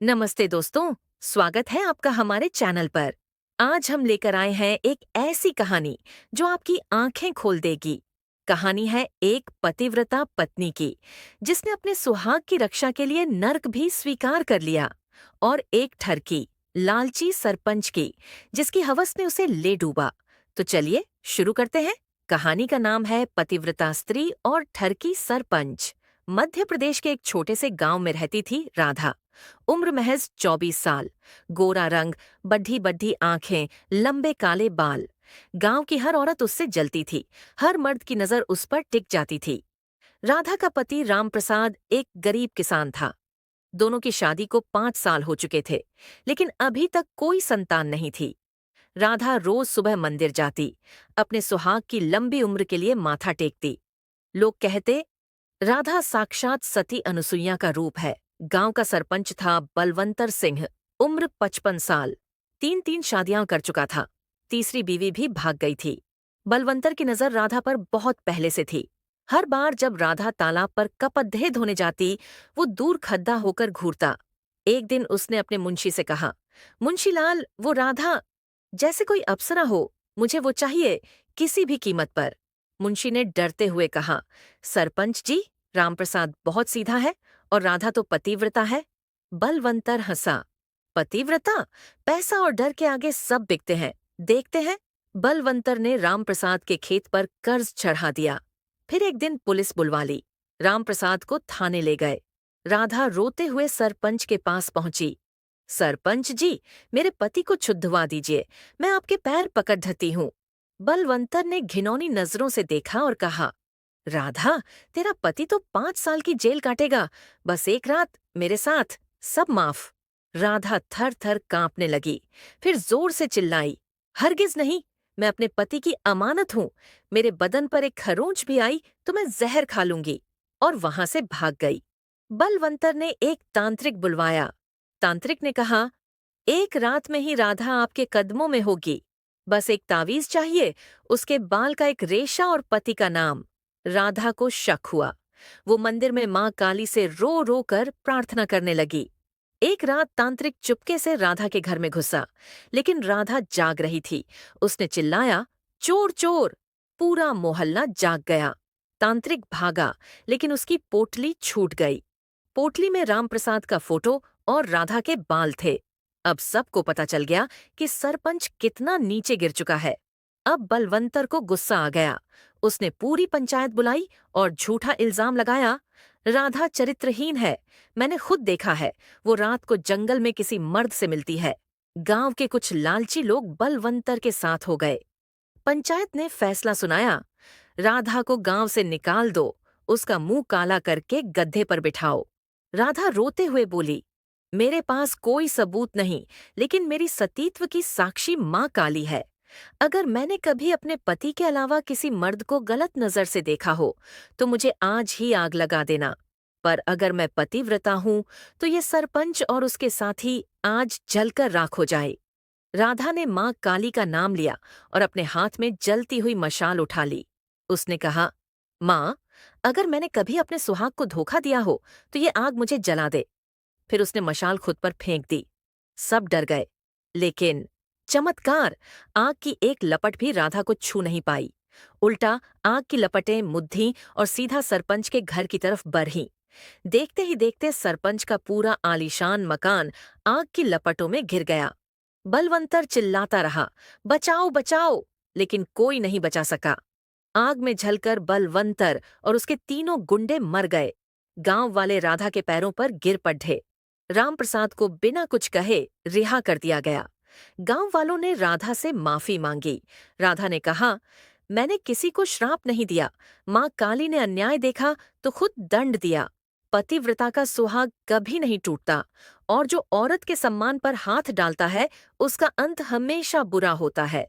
नमस्ते दोस्तों, स्वागत है आपका हमारे चैनल पर। आज हम लेकर आए हैं एक ऐसी कहानी जो आपकी आंखें खोल देगी। कहानी है एक पतिव्रता पत्नी की, जिसने अपने सुहाग की रक्षा के लिए नर्क भी स्वीकार कर लिया, और एक ठरकी, लालची सरपंच की, जिसकी हवस ने उसे ले डूबा। तो चलिए शुरू करते हैं। कहानी का नाम है पतिव्रता स्त्री और ठरकी सरपंच। मध्य प्रदेश के एक छोटे से गांव में रहती थी राधा। उम्र महज 24 साल, गोरा रंग, बड्ढी बड्ढी आंखें, लंबे काले बाल। गांव की हर औरत उससे जलती थी, हर मर्द की नजर उस पर टिक जाती थी। राधा का पति रामप्रसाद एक गरीब किसान था। दोनों की शादी को 5 साल हो चुके थे, लेकिन अभी तक कोई संतान नहीं थी। राधा रोज सुबह मंदिर जाती, अपने सुहाग की लंबी उम्र के लिए माथा टेकती। लोग कहते, राधा साक्षात सती अनुसुईया का रूप है। गांव का सरपंच था बलवंतर सिंह, उम्र 55 साल। 3 शादियां कर चुका था, तीसरी बीवी भी भाग गई थी। बलवंतर की नजर राधा पर बहुत पहले से थी। हर बार जब राधा तालाब पर कपडे धोने जाती, वो दूर खद्दा होकर घूरता। एक दिन उसने अपने मुंशी से कहा, मुंशी लाल, वो राधा जैसे कोई अप्सरा हो, मुझे वो चाहिए, किसी भी कीमत पर। मुंशी ने डरते हुए कहा, सरपंच जी, रामप्रसाद बहुत सीधा है और राधा तो पतिव्रता है। बलवंतर हंसा। पतिव्रता? पैसा और डर के आगे सब बिकते हैं, देखते हैं। बलवंतर ने रामप्रसाद के खेत पर कर्ज चढ़ा दिया। फिर एक दिन पुलिस बुलवा ली, रामप्रसाद को थाने ले गए। राधा रोते हुए सरपंच के पास पहुंची। सरपंच जी, मेरे पति को छुड़वा दीजिए, मैं आपके पैर पकड़ धरती हूँ। बलवंतर ने घिनौनी नजरों से देखा और कहा, राधा, तेरा पति तो 5 साल की जेल काटेगा, बस एक रात मेरे साथ, सब माफ। राधा थर थर कांपने लगी, फिर जोर से चिल्लाई, हरगिज नहीं, मैं अपने पति की अमानत हूँ। मेरे बदन पर एक खरोंच भी आई तो मैं जहर खा लूंगी। और वहां से भाग गई। बलवंतर ने एक तांत्रिक बुलवाया। तांत्रिक ने कहा, एक रात में ही राधा आपके कदमों में होगी। बस एक तावीज चाहिए, उसके बाल का एक रेशा और पति का नाम। राधा को शक हुआ। वो मंदिर में मां काली से रो रो कर प्रार्थना करने लगी। एक रात तांत्रिक चुपके से राधा के घर में घुसा, लेकिन राधा जाग रही थी। उसने चिल्लाया, चोर चोर! पूरा मोहल्ला जाग गया। तांत्रिक भागा, लेकिन उसकी पोटली छूट गई। पोटली में रामप्रसाद का फोटो और राधा के बाल थे। अब सबको पता चल गया कि सरपंच कितना नीचे गिर चुका है। अब बलवंतर को गुस्सा आ गया। उसने पूरी पंचायत बुलाई और झूठा इल्जाम लगाया, राधा चरित्रहीन है, मैंने खुद देखा है, वो रात को जंगल में किसी मर्द से मिलती है। गांव के कुछ लालची लोग बलवंतर के साथ हो गए। पंचायत ने फैसला सुनाया, राधा को गांव से निकाल दो, उसका मुंह काला करके गड्ढे पर बिठाओ। राधा रोते हुए बोली, मेरे पास कोई सबूत नहीं, लेकिन मेरी सतीत्व की साक्षी मां काली है। अगर मैंने कभी अपने पति के अलावा किसी मर्द को गलत नजर से देखा हो, तो मुझे आज ही आग लगा देना। पर अगर मैं पतिव्रता हूं, तो ये सरपंच और उसके साथी आज जलकर राख हो जाए। राधा ने मां काली का नाम लिया और अपने हाथ में जलती हुई मशाल उठा ली। उसने कहा, मां, अगर मैंने कभी अपने सुहाग को धोखा दिया हो, तो ये आग मुझे जला दे। फिर उसने मशाल खुद पर फेंक दी। सब डर गए, लेकिन चमत्कार, आग की एक लपट भी राधा को छू नहीं पाई। उल्टा आग की लपटें मुद्दी और सीधा सरपंच के घर की तरफ बढ़ीं। देखते ही देखते सरपंच का पूरा आलीशान मकान आग की लपटों में घिर गया। बलवंतर चिल्लाता रहा, बचाओ बचाओ, लेकिन कोई नहीं बचा सका। आग में झलकर बलवंतर और उसके तीनों गुंडे मर गए। गांव वाले राधा के पैरों पर गिर पड़े। रामप्रसाद को बिना कुछ कहे रिहा कर दिया गया। गांव वालों ने राधा से माफी मांगी। राधा ने कहा, मैंने किसी को श्राप नहीं दिया, मां काली ने अन्याय देखा तो खुद दंड दिया। पतिव्रता का सुहाग कभी नहीं टूटता, और जो औरत के सम्मान पर हाथ डालता है, उसका अंत हमेशा बुरा होता है।